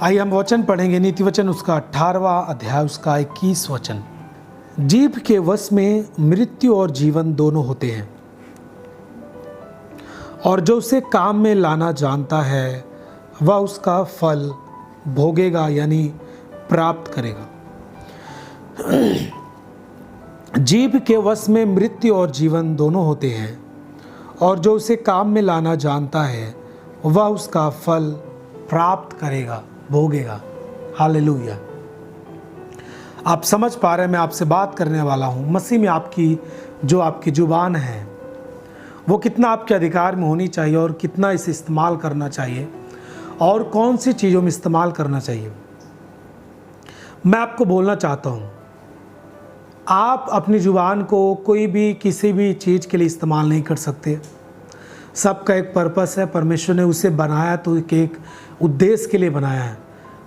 आइए हम वचन पढ़ेंगे। नीति वचन उसका 18वां अध्याय उसका 21 वचन। जीभ के वश में मृत्यु और जीवन दोनों होते हैं, और जो उसे काम में लाना जानता है वह उसका फल भोगेगा, यानी प्राप्त करेगा। जीभ के वश में मृत्यु और जीवन दोनों होते हैं, और जो उसे काम में लाना जानता है वह उसका फल प्राप्त करेगा, भोगेगा। हालेलुया। आप समझ पा रहे हैं मैं आपसे बात करने वाला हूँ मसीह में आपकी जुबान है वो कितना आपके अधिकार में होनी चाहिए और कितना इसे इस्तेमाल करना चाहिए और कौन सी चीज़ों में इस्तेमाल करना चाहिए। मैं आपको बोलना चाहता हूँ, आप अपनी ज़ुबान को कोई भी किसी भी चीज़ के लिए इस्तेमाल नहीं कर सकते। सबका एक पर्पस है, परमेश्वर ने उसे बनाया तो एक उद्देश्य के लिए बनाया है।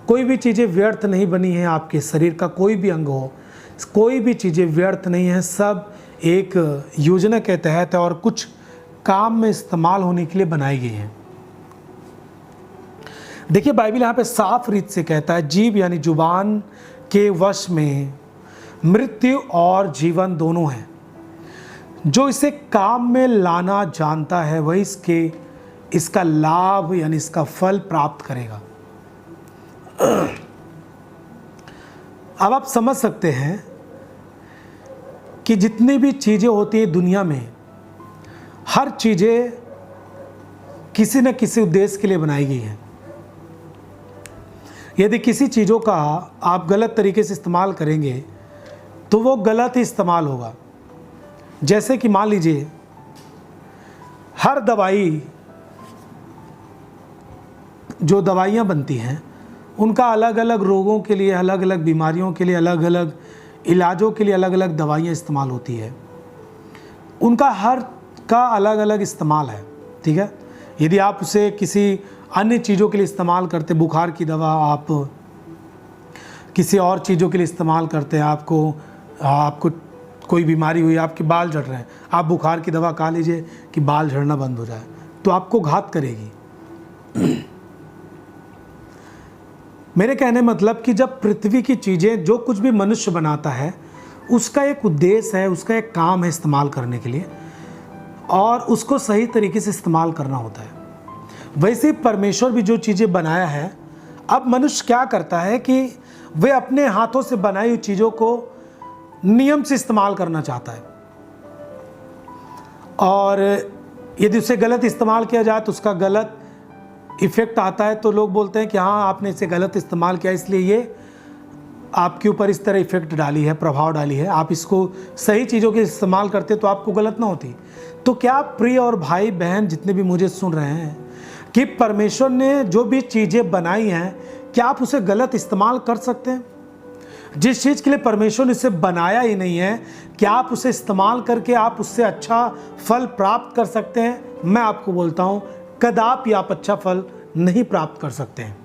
कोई भी चीज़ें व्यर्थ नहीं बनी है। आपके शरीर का कोई भी अंग हो, कोई भी चीज़ें व्यर्थ नहीं है, सब एक योजना के तहत है और कुछ काम में इस्तेमाल होने के लिए बनाई गई हैं। देखिए बाइबल यहाँ पे साफ रीत से कहता है, जीभ यानी जुबान के वश में मृत्यु और जीवन दोनों हैं। जो इसे काम में लाना जानता है वही इसका लाभ यानी इसका फल प्राप्त करेगा। अब आप समझ सकते हैं कि जितनी भी चीज़ें होती हैं दुनिया में, हर चीज़ें किसी न किसी उद्देश्य के लिए बनाई गई हैं। यदि किसी चीज़ों का आप गलत तरीके से इस्तेमाल करेंगे तो वो गलत ही इस्तेमाल होगा। जैसे कि मान लीजिए हर दवाई, जो दवाइयाँ बनती हैं उनका अलग अलग रोगों के लिए, अलग अलग बीमारियों के लिए, अलग अलग इलाजों के लिए अलग अलग दवाइयाँ इस्तेमाल होती है। उनका हर का अलग अलग इस्तेमाल है, ठीक है। यदि आप उसे किसी अन्य चीज़ों के लिए इस्तेमाल करते, बुखार की दवा आप किसी और चीज़ों के लिए इस्तेमाल करते हैं, आपको कोई बीमारी हुई, आपके बाल झड़ रहे हैं, आप बुखार की दवा खा लीजिए कि बाल झड़ना बंद हो जाए, तो आपको घात करेगी। मेरे कहने मतलब कि जब पृथ्वी की चीज़ें, जो कुछ भी मनुष्य बनाता है उसका एक उद्देश्य है, उसका एक काम है इस्तेमाल करने के लिए, और उसको सही तरीके से इस्तेमाल करना होता है। वैसे परमेश्वर भी जो चीज़ें बनाया है, अब मनुष्य क्या करता है कि वे अपने हाथों से बनाई हुई चीज़ों को नियम से इस्तेमाल करना चाहता है, और यदि उसे गलत इस्तेमाल किया जाए तो उसका गलत इफ़ेक्ट आता है। तो लोग बोलते हैं कि हाँ आपने इसे गलत इस्तेमाल किया, इसलिए ये आपके ऊपर इस तरह इफ़ेक्ट डाली है, प्रभाव डाली है। आप इसको सही चीज़ों के इस्तेमाल करते तो आपको गलत ना होती। तो क्या प्रिय और भाई बहन जितने भी मुझे सुन रहे हैं कि परमेश्वर ने जो भी चीज़ें बनाई हैं, क्या आप उसे गलत इस्तेमाल कर सकते हैं? जिस चीज़ के लिए परमेश्वर ने इसे बनाया ही नहीं है, क्या आप उसे इस्तेमाल करके आप उससे अच्छा फल प्राप्त कर सकते हैं? मैं आपको बोलता हूँ कदापि आप अच्छा फल नहीं प्राप्त कर सकते हैं।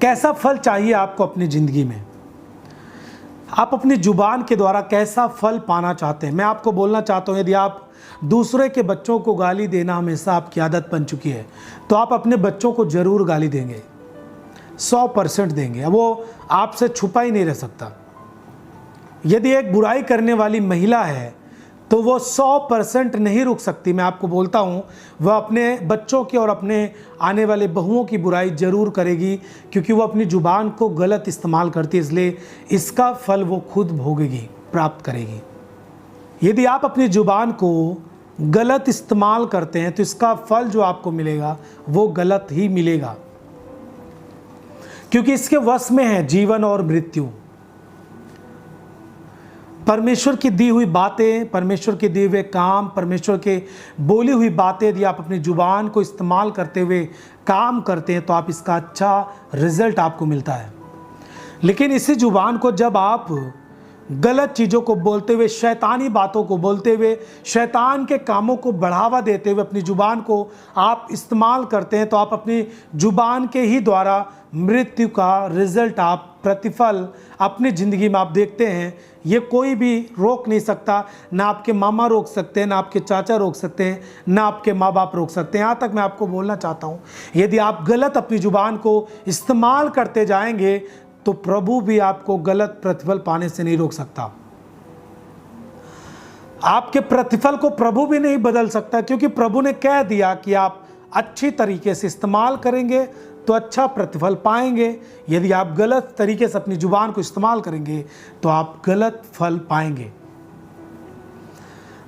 कैसा फल चाहिए आपको अपनी ज़िंदगी में? आप अपनी जुबान के द्वारा कैसा फल पाना चाहते हैं? मैं आपको बोलना चाहता हूँ, यदि आप दूसरे के बच्चों को गाली देना हमेशा आपकी आदत बन चुकी है तो आप अपने बच्चों को ज़रूर गाली देंगे, 100% देंगे। वो आपसे छुपा ही नहीं रह सकता। यदि एक बुराई करने वाली महिला है तो वो 100% नहीं रुक सकती। मैं आपको बोलता हूँ वह अपने बच्चों की और अपने आने वाले बहुओं की बुराई ज़रूर करेगी, क्योंकि वो अपनी ज़ुबान को गलत इस्तेमाल करती है, इसलिए इसका फल वो खुद भोगेगी, प्राप्त करेगी। यदि आप अपनी ज़ुबान को गलत इस्तेमाल करते हैं तो इसका फल जो आपको मिलेगा वो गलत ही मिलेगा, क्योंकि इसके वश में है जीवन और मृत्यु। परमेश्वर की दी हुई बातें, परमेश्वर के दिए हुए काम, परमेश्वर के बोली हुई बातें यदि आप अपनी जुबान को इस्तेमाल करते हुए काम करते हैं तो आप इसका अच्छा रिजल्ट आपको मिलता है। लेकिन इसी जुबान को जब आप गलत चीज़ों को बोलते हुए, शैतानी बातों को बोलते हुए, शैतान के कामों को बढ़ावा देते हुए अपनी ज़ुबान को आप इस्तेमाल करते हैं, तो आप अपनी ज़ुबान के ही द्वारा मृत्यु का रिजल्ट, आप प्रतिफल अपनी ज़िंदगी में आप देखते हैं। ये कोई भी रोक नहीं सकता, ना आपके मामा रोक सकते हैं, ना आपके चाचा रोक सकते हैं, ना आपके माँ बाप रोक सकते हैं। यहाँ तक मैं आपको बोलना चाहता हूँ, यदि आप गलत अपनी ज़ुबान को इस्तेमाल करते जाएंगे तो प्रभु भी आपको गलत प्रतिफल पाने से नहीं रोक सकता। आपके प्रतिफल को प्रभु भी नहीं बदल सकता, क्योंकि प्रभु ने कह दिया कि आप अच्छी तरीके से इस्तेमाल करेंगे तो अच्छा प्रतिफल पाएंगे। यदि आप गलत तरीके से अपनी जुबान को इस्तेमाल करेंगे तो आप गलत फल पाएंगे।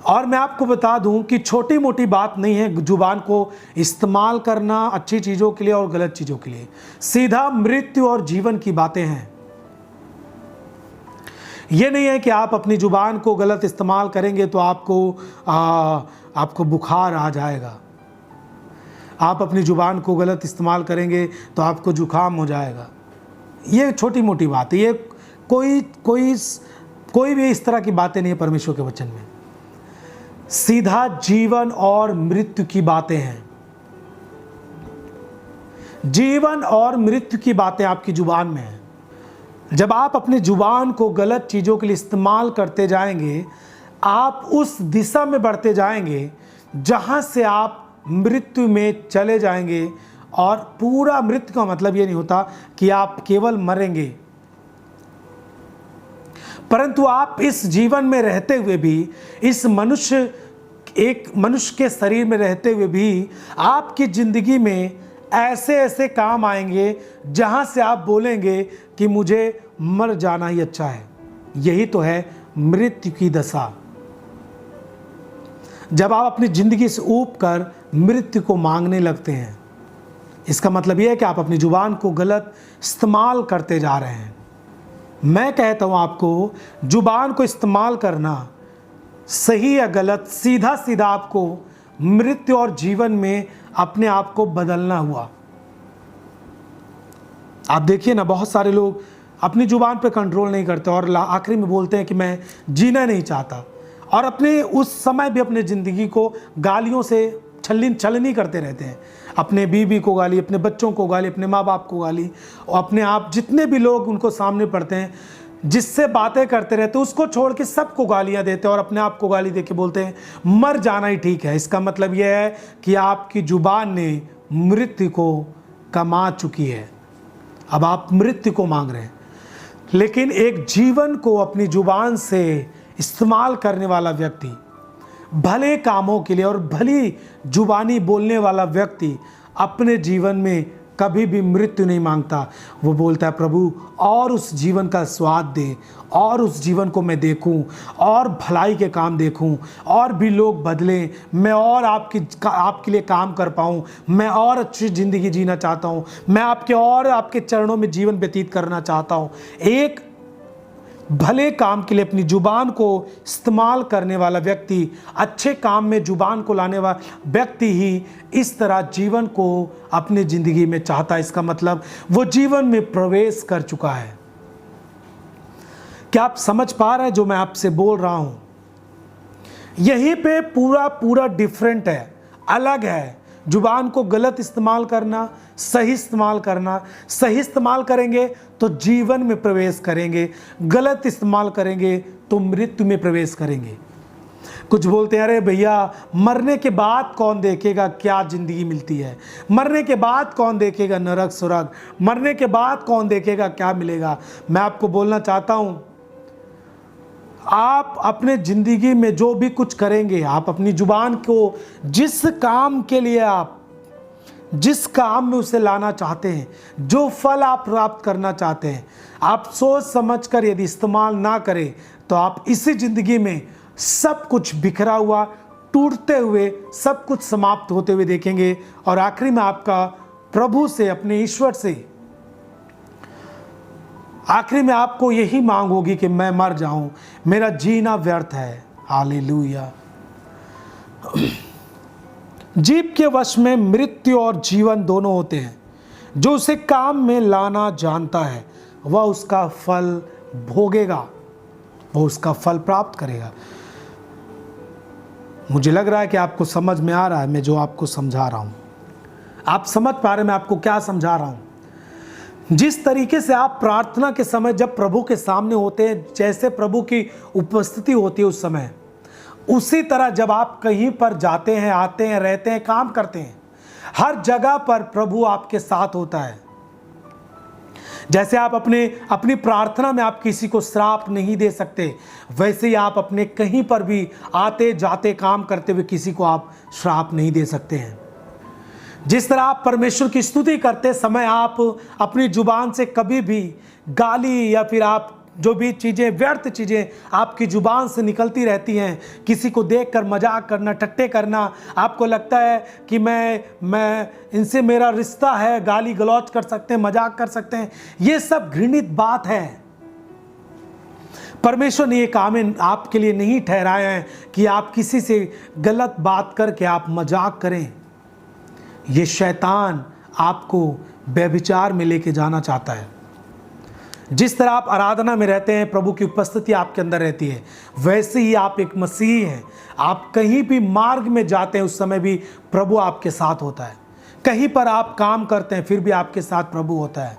और मैं आपको बता दूं कि छोटी मोटी बात नहीं है जुबान को इस्तेमाल करना अच्छी चीज़ों के लिए और गलत चीज़ों के लिए। सीधा मृत्यु और जीवन की बातें हैं। ये नहीं है कि आप अपनी जुबान को गलत इस्तेमाल करेंगे तो आपको बुखार आ जाएगा, आप अपनी जुबान को गलत इस्तेमाल करेंगे तो आपको जुकाम हो जाएगा। ये छोटी मोटी बात है, ये कोई भी इस तरह की बातें नहीं है परमेश्वर के वचन में। सीधा जीवन और मृत्यु की बातें हैं। जीवन और मृत्यु की बातें आपकी जुबान में हैं। जब आप अपनी जुबान को गलत चीज़ों के लिए इस्तेमाल करते जाएंगे, आप उस दिशा में बढ़ते जाएंगे जहां से आप मृत्यु में चले जाएंगे। और पूरा मृत्यु का मतलब ये नहीं होता कि आप केवल मरेंगे, परंतु आप इस जीवन में रहते हुए भी, एक मनुष्य के शरीर में रहते हुए भी आपकी जिंदगी में ऐसे ऐसे काम आएंगे जहां से आप बोलेंगे कि मुझे मर जाना ही अच्छा है। यही तो है मृत्यु की दशा। जब आप अपनी जिंदगी से ऊब कर मृत्यु को मांगने लगते हैं, इसका मतलब यह है कि आप अपनी जुबान को गलत इस्तेमाल करते जा रहे हैं। मैं कहता हूं आपको, जुबान को इस्तेमाल करना सही या गलत, सीधा सीधा आपको मृत्यु और जीवन में अपने आप को बदलना हुआ। आप देखिए ना, बहुत सारे लोग अपनी जुबान पे कंट्रोल नहीं करते और आखिरी में बोलते हैं कि मैं जीना नहीं चाहता, और अपने उस समय भी अपने ज़िंदगी को गालियों से छलनी करते रहते हैं। अपने बीवी को गाली, अपने बच्चों को गाली, अपने माँ बाप को गाली, और अपने आप जितने भी लोग उनको सामने पड़ते हैं, जिससे बातें करते रहते हैं, उसको छोड़ के सबको गालियां देते हैं और अपने आप को गाली देके बोलते हैं मर जाना ही ठीक है। इसका मतलब यह है कि आपकी जुबान ने मृत्यु को कमा चुकी है। अब आप मृत्यु को मांग रहे हैं। लेकिन एक जीवन को अपनी जुबान से इस्तेमाल करने वाला व्यक्ति, भले कामों के लिए और भली जुबानी बोलने वाला व्यक्ति अपने जीवन में कभी भी मृत्यु नहीं मांगता। वो बोलता है प्रभु और उस जीवन का स्वाद दे, और उस जीवन को मैं देखूं, और भलाई के काम देखूं, और भी लोग बदलें, मैं और आपके लिए काम कर पाऊं, मैं और अच्छी ज़िंदगी जीना चाहता हूं, मैं आपके चरणों में जीवन व्यतीत करना चाहता हूं। एक भले काम के लिए अपनी जुबान को इस्तेमाल करने वाला व्यक्ति, अच्छे काम में जुबान को लाने वाला व्यक्ति ही इस तरह जीवन को अपनी ज़िंदगी में चाहता है। इसका मतलब वो जीवन में प्रवेश कर चुका है। क्या आप समझ पा रहे हैं जो मैं आपसे बोल रहा हूं? यहीं पे पूरा डिफरेंट है, अलग है। जुबान को गलत इस्तेमाल करना, सही इस्तेमाल करना। सही इस्तेमाल करेंगे तो जीवन में प्रवेश करेंगे, गलत इस्तेमाल करेंगे तो मृत्यु में प्रवेश करेंगे। कुछ बोलते हैं अरे भैया मरने के बाद कौन देखेगा क्या ज़िंदगी मिलती है, मरने के बाद कौन देखेगा नरक सुरग, मरने के बाद कौन देखेगा क्या मिलेगा। मैं आपको बोलना चाहता हूँ, आप अपने ज़िंदगी में जो भी कुछ करेंगे, आप अपनी जुबान को जिस काम के लिए आप जिस काम में उसे लाना चाहते हैं, जो फल आप प्राप्त करना चाहते हैं, आप सोच समझकर यदि इस्तेमाल ना करें तो आप इसी ज़िंदगी में सब कुछ बिखरा हुआ, टूटते हुए, सब कुछ समाप्त होते हुए देखेंगे। और आखिरी में आपका प्रभु से, अपने ईश्वर से आखिरी में आपको यही मांग होगी कि मैं मर जाऊं, मेरा जीना व्यर्थ है। हालेलुया। जीव के वश में मृत्यु और जीवन दोनों होते हैं। जो उसे काम में लाना जानता है वह उसका फल भोगेगा। वो उसका फल प्राप्त करेगा। मुझे लग रहा है कि आपको समझ में आ रहा है मैं जो आपको समझा रहा हूँ। आप समझ पा रहे मैं आपको क्या समझा रहा हूँ। जिस तरीके से आप प्रार्थना के समय जब प्रभु के सामने होते हैं, जैसे प्रभु की उपस्थिति होती है उस समय, उसी तरह जब आप कहीं पर जाते हैं, आते हैं, रहते हैं, काम करते हैं, हर जगह पर प्रभु आपके साथ होता है। जैसे आप अपनी प्रार्थना में आप किसी को श्राप नहीं दे सकते, वैसे ही आप अपने कहीं पर भी आते जाते काम करते हुए किसी को आप श्राप नहीं दे सकते हैं। जिस तरह आप परमेश्वर की स्तुति करते समय आप अपनी जुबान से कभी भी गाली या फिर आप जो भी चीज़ें, व्यर्थ चीज़ें आपकी जुबान से निकलती रहती हैं, किसी को देखकर मजाक करना, टट्टे करना, आपको लगता है कि मैं इनसे मेरा रिश्ता है, गाली गलौज कर सकते हैं, मजाक कर सकते हैं, ये सब घृणित बात है। परमेश्वर ने ये काम आपके लिए नहीं ठहराया है कि आप किसी से गलत बात करके आप मजाक करें। ये शैतान आपको व्यभिचार में लेके जाना चाहता है। जिस तरह आप आराधना में रहते हैं, प्रभु की उपस्थिति आपके अंदर रहती है, वैसे ही आप एक मसीही हैं। आप कहीं भी मार्ग में जाते हैं, उस समय भी प्रभु आपके साथ होता है। कहीं पर आप काम करते हैं, फिर भी आपके साथ प्रभु होता है।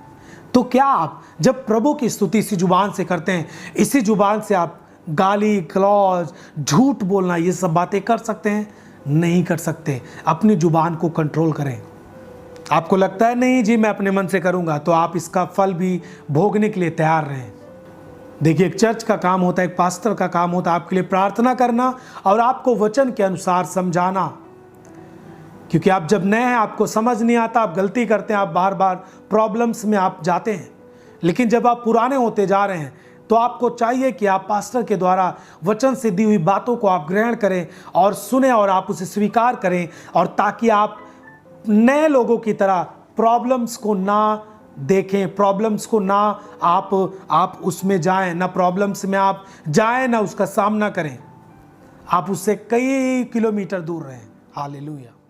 तो क्या आप जब प्रभु की स्तुति इसी जुबान से करते हैं, इसी जुबान से आप गाली गलौज, झूठ बोलना, ये सब बातें कर सकते हैं? नहीं कर सकते। अपनी जुबान को कंट्रोल करें। आपको लगता है नहीं जी मैं अपने मन से करूंगा, तो आप इसका फल भी भोगने के लिए तैयार रहें। देखिए, एक चर्च का काम होता है, एक पास्टर का काम होता है आपके लिए प्रार्थना करना और आपको वचन के अनुसार समझाना। क्योंकि आप जब नए हैं, आपको समझ नहीं आता, आप गलती करते हैं, आप बार बार प्रॉब्लम्स में आप जाते हैं। लेकिन जब आप पुराने होते जा रहे हैं तो आपको चाहिए कि आप पास्टर के द्वारा वचन से दी हुई बातों को आप ग्रहण करें और सुने और आप उसे स्वीकार करें, और ताकि आप नए लोगों की तरह प्रॉब्लम्स को ना देखें, प्रॉब्लम्स को ना आप उसमें जाएं, ना प्रॉब्लम्स में आप जाएं, ना उसका सामना करें। आप उससे कई किलोमीटर दूर रहें। हालेलुया।